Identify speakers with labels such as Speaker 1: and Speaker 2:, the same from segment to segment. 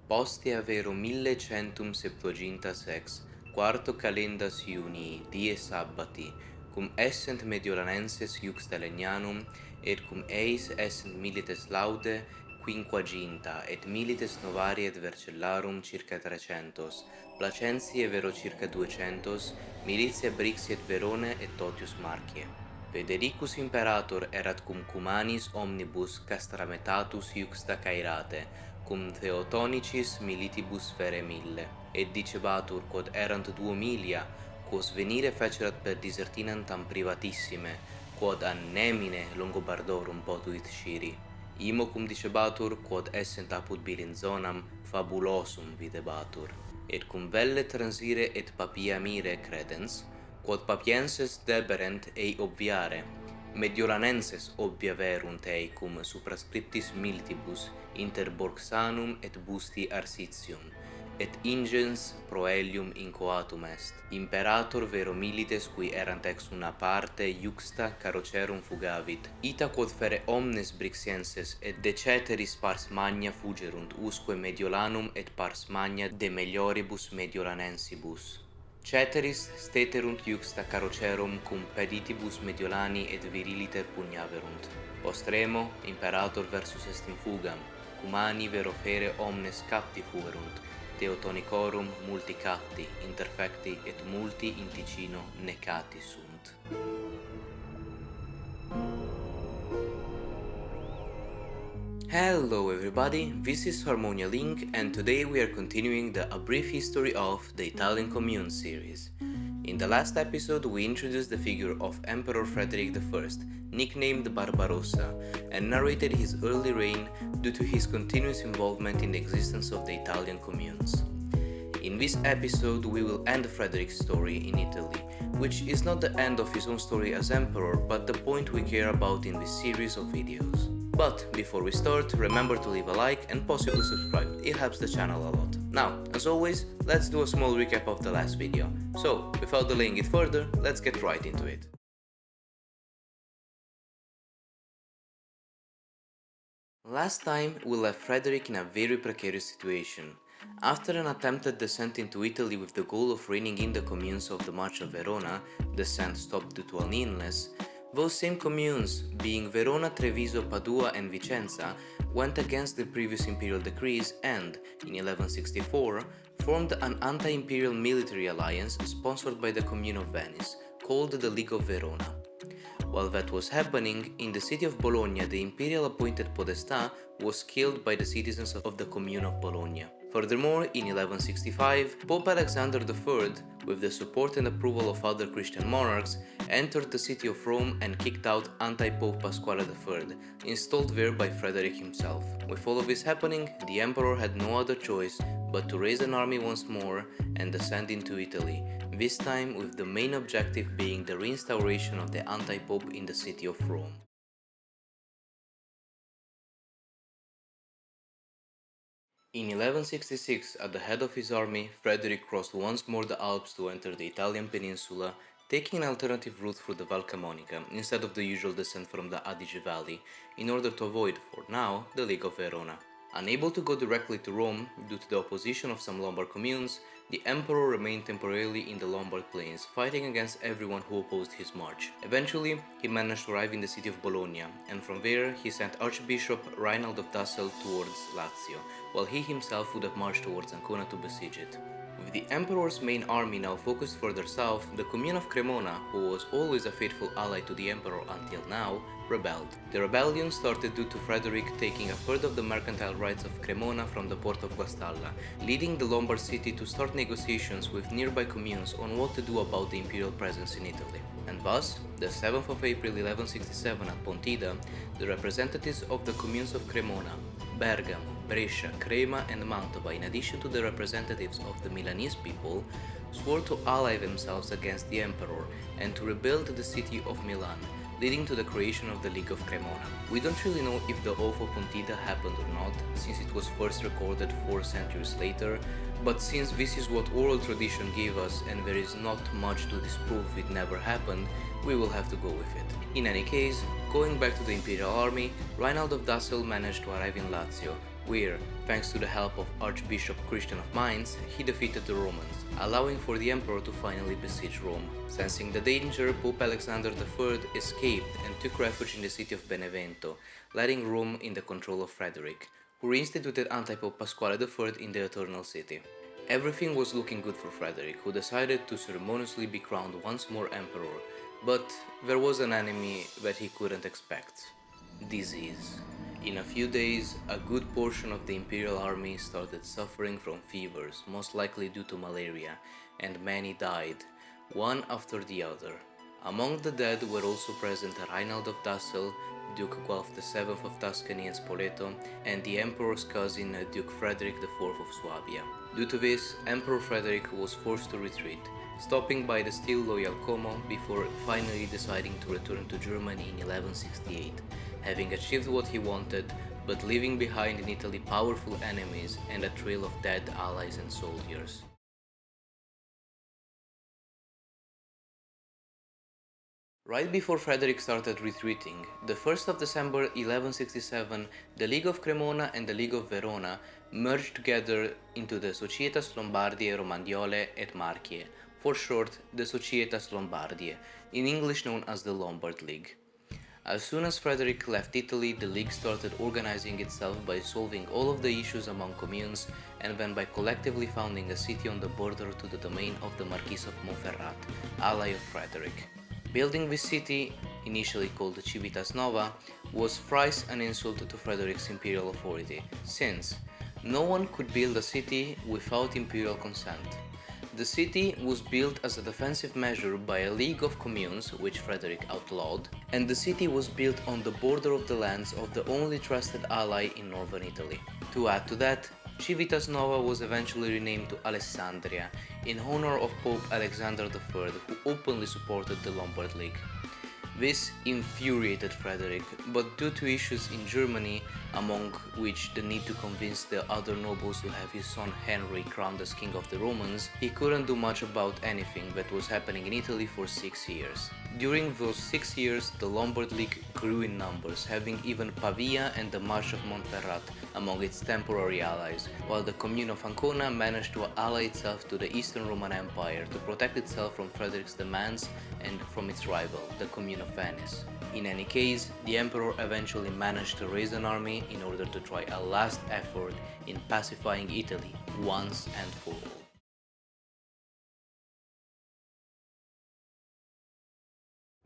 Speaker 1: Postea vero 1170 sex, quarto calendas Iunii, die sabbati, cum essent Mediolanenses iuxta Legnanum, et cum eis essent milites laude, quinquaginta, et milites novari et vercellarum circa 300, Placensie vero circa 200, militia Brixi et Verone et totius Marcie. Federicus imperator erat cum Cumanis omnibus castrametatus iuxta caerate, cum Theotonicis militibus fere 1000, et dicebatur quod erant 2000, quos venire fecerat per disertinam tam privatissime, quod an nemine Longobardorum potuit sciri. Imo cum dicebatur quod essent apud Bilinzonam fabulosum videbatur, et cum velle transire et papia mire credens, quod papienses deberent ei obviare, Mediolanenses obvia verunt ei cum suprascriptis miltibus inter Borxanum et Busti Arsitium, et ingens proelium incoatum est. Imperator vero milites qui erant ex una parte iuxta carocerum fugavit, ita quod fere omnes Brixienses et de ceteris pars magna fugerunt usque Mediolanum et pars magna de melioribus Mediolanensibus. Ceteris steterunt iuxta carocerum cum peditibus Mediolani et viriliter pugnaverunt. Postremo imperator versus est in fugam, Cumani vero fere omnes capti fuerunt, Teotonicorum multi capti, interfecti et multi in Ticino necati sunt. Hello everybody, this is Harmonia Link, and today we are continuing A Brief History of the Italian Commune series. In the last episode we introduced the figure of Emperor Frederick I, nicknamed Barbarossa, and narrated his early reign due to his continuous involvement in the existence of the Italian communes. In this episode we will end Frederick's story in Italy, which is not the end of his own story as emperor, but the point we care about in this series of videos. But before we start, remember to leave a like and possibly subscribe, it helps the channel a lot. Now, as always, let's do a small recap of the last video. So, without delaying it further, let's get right into it. Last time we left Frederick in a very precarious situation. After an attempted descent into Italy with the goal of reining in the communes of the March of Verona, descent stopped due to an illness, those same communes, being Verona, Treviso, Padua and Vicenza, went against the previous imperial decrees and, in 1164, formed an anti-imperial military alliance sponsored by the Commune of Venice, called the League of Verona. While that was happening, in the city of Bologna the imperial appointed podesta was killed by the citizens of the Commune of Bologna. Furthermore, in 1165, Pope Alexander III, with the support and approval of other Christian monarchs, entered the city of Rome and kicked out anti-Pope Pasquale III, installed there by Frederick himself. With all of this happening, the emperor had no other choice but to raise an army once more and descend into Italy, this time with the main objective being the reinstauration of the anti-Pope in the city of Rome. In 1166, at the head of his army, Frederick crossed once more the Alps to enter the Italian peninsula, taking an alternative route through the Val Camonica instead of the usual descent from the Adige Valley, in order to avoid, for now, the League of Verona. Unable to go directly to Rome due to the opposition of some Lombard communes, the emperor remained temporarily in the Lombard plains, fighting against everyone who opposed his march. Eventually, he managed to arrive in the city of Bologna, and from there he sent Archbishop Reinald of Dassel towards Lazio, while he himself would have marched towards Ancona to besiege it. With the emperor's main army now focused further south, the Commune of Cremona, who was always a faithful ally to the emperor until now, rebelled. The rebellion started due to Frederick taking a third of the mercantile rights of Cremona from the port of Guastalla, leading the Lombard city to start negotiations with nearby communes on what to do about the imperial presence in Italy. And thus, the 7th of April 1167 at Pontida, the representatives of the communes of Cremona, Bergamo, Brescia, Crema and Mantova, in addition to the representatives of the Milanese people, swore to ally themselves against the emperor and to rebuild the city of Milan, leading to the creation of the League of Cremona. We don't really know if the Oath of Pontida happened or not, since it was first recorded 4 centuries later, but since this is what oral tradition gave us and there is not much to disprove it never happened, we will have to go with it. In any case, going back to the imperial army, Reinald of Dassel managed to arrive in Lazio, where, thanks to the help of Archbishop Christian of Mainz, he defeated the Romans, allowing for the emperor to finally besiege Rome. Sensing the danger, Pope Alexander III escaped and took refuge in the city of Benevento, letting Rome in the control of Frederick, who reinstituted Antipope Pasquale III in the Eternal City. Everything was looking good for Frederick, who decided to ceremoniously be crowned once more emperor, but there was an enemy that he couldn't expect: disease. In a few days, a good portion of the imperial army started suffering from fevers, most likely due to malaria, and many died, one after the other. Among the dead were also present Reinald of Dassel, Duke Guelph VII of Tuscany and Spoleto, and the emperor's cousin Duke Frederick IV of Swabia. Due to this, Emperor Frederick was forced to retreat, stopping by the still loyal Como before finally deciding to return to Germany in 1168, having achieved what he wanted, but leaving behind in Italy powerful enemies and a trail of dead allies and soldiers. Right before Frederick started retreating, the 1st of December 1167, the League of Cremona and the League of Verona merged together into the Societas Lombardiae Romandiole et Marchiae, for short the Societas Lombardiae, in English known as the Lombard League. As soon as Frederick left Italy, the League started organizing itself by solving all of the issues among communes, and then by collectively founding a city on the border to the domain of the Marquis of Montferrat, ally of Frederick. Building this city, initially called Civitas Nova, was thrice an insult to Frederick's imperial authority, since no one could build a city without imperial consent. The city was built as a defensive measure by a league of communes, which Frederick outlawed, and the city was built on the border of the lands of the only trusted ally in northern Italy. To add to that, Civitas Nova was eventually renamed to Alessandria, in honor of Pope Alexander III, who openly supported the Lombard League. This infuriated Frederick, but due to issues in Germany, among which the need to convince the other nobles to have his son Henry crowned as king of the Romans, he couldn't do much about anything that was happening in Italy for 6 years. During those 6 years, the Lombard League grew in numbers, having even Pavia and the March of Montferrat among its temporary allies, while the Commune of Ancona managed to ally itself to the Eastern Roman Empire to protect itself from Frederick's demands and from its rival, the Commune of Venice. In any case, the emperor eventually managed to raise an army in order to try a last effort in pacifying Italy once and for all.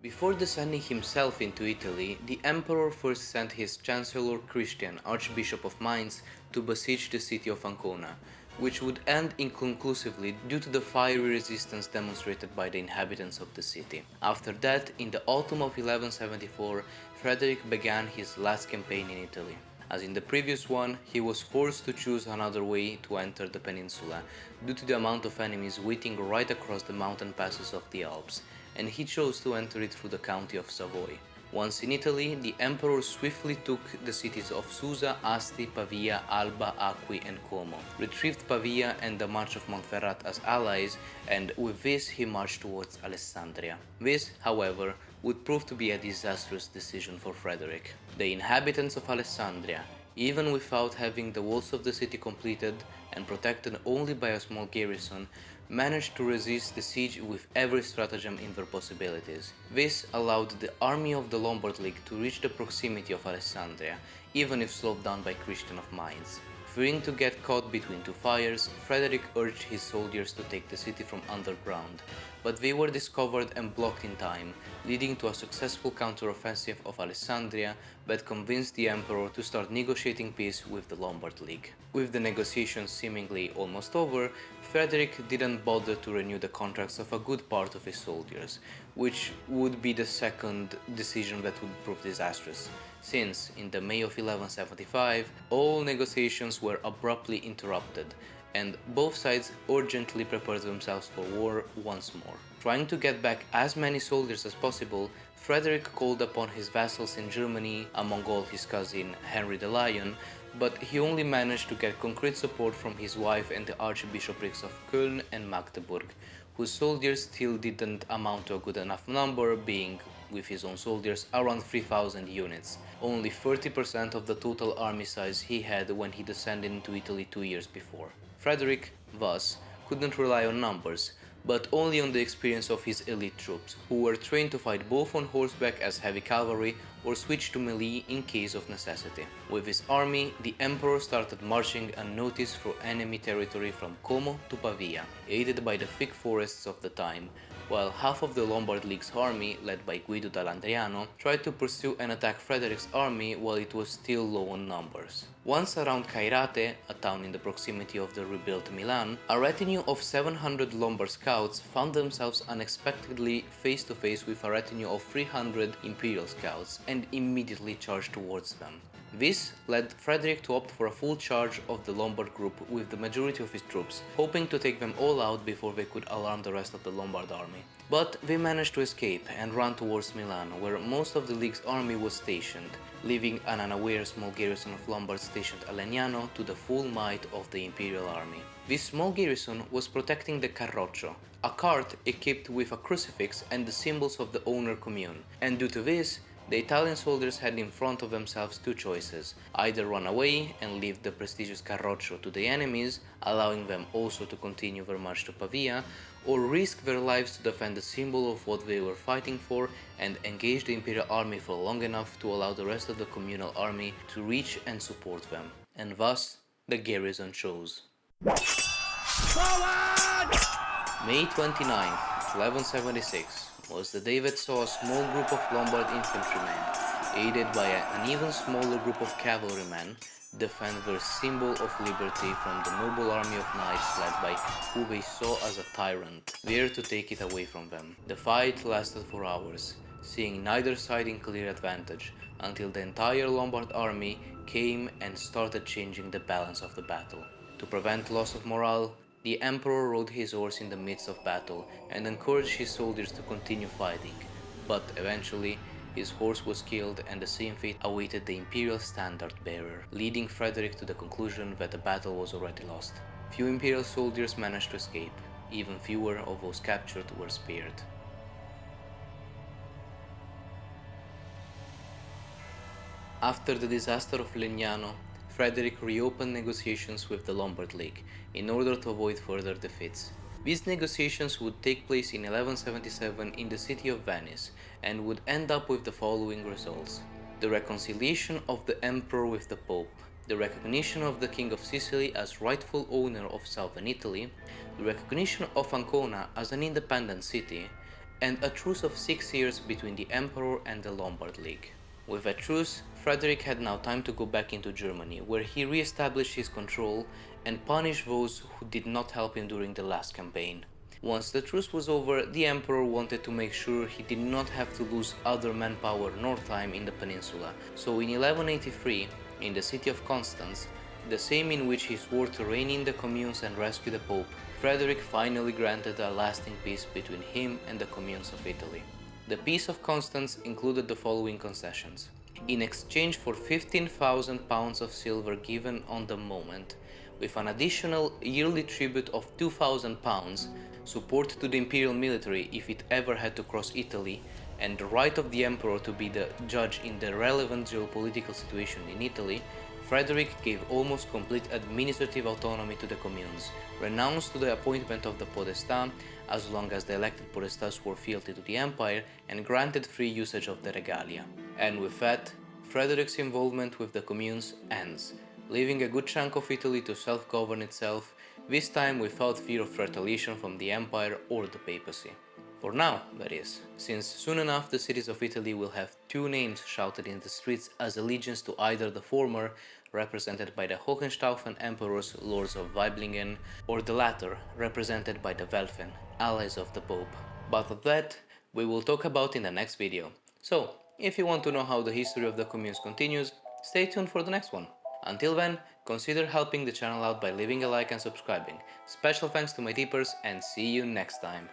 Speaker 1: Before descending himself into Italy, the emperor first sent his chancellor Christian, Archbishop of Mainz, to besiege the city of Ancona, which would end inconclusively due to the fiery resistance demonstrated by the inhabitants of the city. After that, in the autumn of 1174, Frederick began his last campaign in Italy. As in the previous one, he was forced to choose another way to enter the peninsula, due to the amount of enemies waiting right across the mountain passes of the Alps, and he chose to enter it through the county of Savoy. Once in Italy, the emperor swiftly took the cities of Susa, Asti, Pavia, Alba, Acqui, and Como, retrieved Pavia and the March of Montferrat as allies, and with this he marched towards Alessandria. This, however, would prove to be a disastrous decision for Frederick. The inhabitants of Alessandria, even without having the walls of the city completed and protected only by a small garrison, managed to resist the siege with every stratagem in their possibilities. This allowed the army of the Lombard League to reach the proximity of Alessandria, even if slowed down by Christian of Mainz. Fearing to get caught between two fires, Frederick urged his soldiers to take the city from underground, but they were discovered and blocked in time, leading to a successful counteroffensive of Alessandria that convinced the emperor to start negotiating peace with the Lombard League. With the negotiations seemingly almost over, Frederick didn't bother to renew the contracts of a good part of his soldiers, which would be the second decision that would prove disastrous, since in the May of 1175 all negotiations were abruptly interrupted, and both sides urgently prepared themselves for war once more. Trying to get back as many soldiers as possible, Frederick called upon his vassals in Germany, among all his cousin Henry the Lion, but he only managed to get concrete support from his wife and the archbishoprics of Köln and Magdeburg, whose soldiers still didn't amount to a good enough number, being with his own soldiers, around 3,000 units, only 30% of the total army size he had when he descended into Italy 2 years before. Frederick, thus, couldn't rely on numbers, but only on the experience of his elite troops, who were trained to fight both on horseback as heavy cavalry or switch to melee in case of necessity. With his army, the emperor started marching unnoticed through enemy territory from Como to Pavia, aided by the thick forests of the time, while half of the Lombard League's army, led by Guido d'Alandriano, tried to pursue and attack Frederick's army while it was still low on numbers. Once around Cairate, a town in the proximity of the rebuilt Milan, a retinue of 700 Lombard scouts found themselves unexpectedly face to face with a retinue of 300 imperial scouts and immediately charged towards them. This led Frederick to opt for a full charge of the Lombard group with the majority of his troops, hoping to take them all out before they could alarm the rest of the Lombard army. But they managed to escape and run towards Milan, where most of the League's army was stationed, leaving an unaware small garrison of Lombards stationed at Legnano to the full might of the imperial army. This small garrison was protecting the carroccio, a cart equipped with a crucifix and the symbols of the owner commune, and due to this, the Italian soldiers had in front of themselves two choices: either run away and leave the prestigious carroccio to the enemies, allowing them also to continue their march to Pavia, or risk their lives to defend the symbol of what they were fighting for and engage the imperial army for long enough to allow the rest of the communal army to reach and support them. And thus, the garrison chose. Forward! May 29th, 1176. Was the day that saw a small group of Lombard infantrymen, aided by an even smaller group of cavalrymen, defend their symbol of liberty from the noble army of knights led by who they saw as a tyrant, there to take it away from them. The fight lasted for hours, seeing neither side in clear advantage, until the entire Lombard army came and started changing the balance of the battle. To prevent loss of morale, the emperor rode his horse in the midst of battle and encouraged his soldiers to continue fighting, but eventually his horse was killed and the same fate awaited the imperial standard bearer, leading Frederick to the conclusion that the battle was already lost. Few imperial soldiers managed to escape, even fewer of those captured were spared. After the disaster of Legnano, Frederick reopened negotiations with the Lombard League in order to avoid further defeats. These negotiations would take place in 1177 in the city of Venice and would end up with the following results: the reconciliation of the emperor with the pope, the recognition of the king of Sicily as rightful owner of southern Italy, the recognition of Ancona as an independent city, and a truce of 6 years between the emperor and the Lombard League. With a truce, Frederick had now time to go back into Germany, where he re-established his control and punished those who did not help him during the last campaign. Once the truce was over, the emperor wanted to make sure he did not have to lose other manpower nor time in the peninsula, so in 1183, in the city of Constance, the same in which he swore to reign in the communes and rescue the Pope, Frederick finally granted a lasting peace between him and the communes of Italy. The Peace of Constance included the following concessions. In exchange for 15,000 pounds of silver given on the moment, with an additional yearly tribute of 2,000 pounds, support to the imperial military if it ever had to cross Italy, and the right of the emperor to be the judge in the relevant geopolitical situation in Italy, Frederick gave almost complete administrative autonomy to the communes, renounced to the appointment of the podestà as long as the elected podestas swore fealty to the empire, and granted free usage of the regalia. And with that, Frederick's involvement with the communes ends, leaving a good chunk of Italy to self-govern itself, this time without fear of retaliation from the empire or the papacy. For now, that is, since soon enough the cities of Italy will have two names shouted in the streets as allegiance to either the former, represented by the Hohenstaufen emperors, lords of Weiblingen, or the latter, represented by the Welfen, allies of the Pope. But of that, we will talk about in the next video. So, if you want to know how the history of the communes continues, stay tuned for the next one. Until then, consider helping the channel out by leaving a like and subscribing. Special thanks to my tippers, and see you next time.